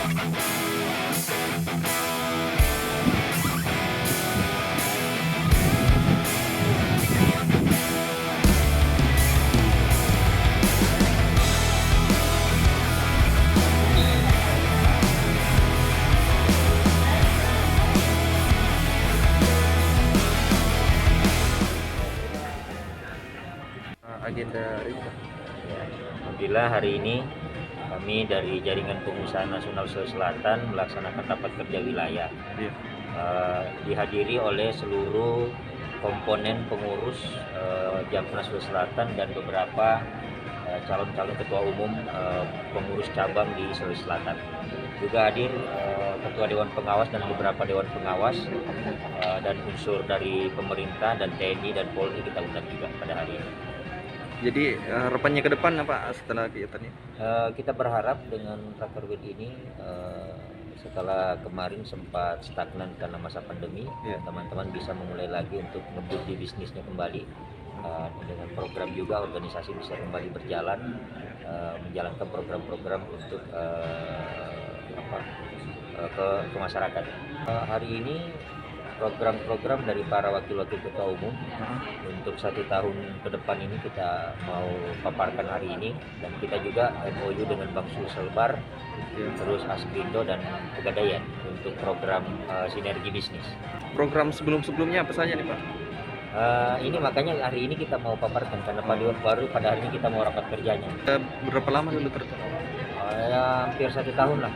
Agenda itu. Ya, alhamdulillah hari ini kami dari Jaringan Pengusaha Nasional Sulawesi Selatan melaksanakan rapat kerja wilayah. Iya. Dihadiri oleh seluruh komponen pengurus Jampnas Sulawesi Selatan dan beberapa calon-calon ketua umum pengurus cabang di Sulawesi Selatan. Juga hadir ketua dewan pengawas dan beberapa dewan pengawas dan unsur dari pemerintah dan TNI dan Polri kita undang juga pada hari ini. Jadi harapannya ke depan apa setelah kegiatan ini? Kita berharap dengan Rakerwid ini setelah kemarin sempat stagnan karena masa pandemi, Ya. teman-teman bisa memulai lagi untuk ngebut di bisnisnya kembali. Dengan program juga organisasi bisa kembali berjalan, menjalankan program-program untuk ke masyarakat. Hari ini program-program dari para wakil-wakil ketua umum untuk 1 tahun ke depan ini kita mau paparkan hari ini, dan kita juga MOU dengan Bank Sulselbar, terus Askrindo dan Pegadaian untuk program sinergi bisnis. Program sebelum-sebelumnya apa saja nih Pak? Ini makanya hari ini kita mau paparkan karena baru pada hari ini kita mau rapat kerjanya. Berapa lama dulu tertutup? Ya, hampir 1 tahun lah.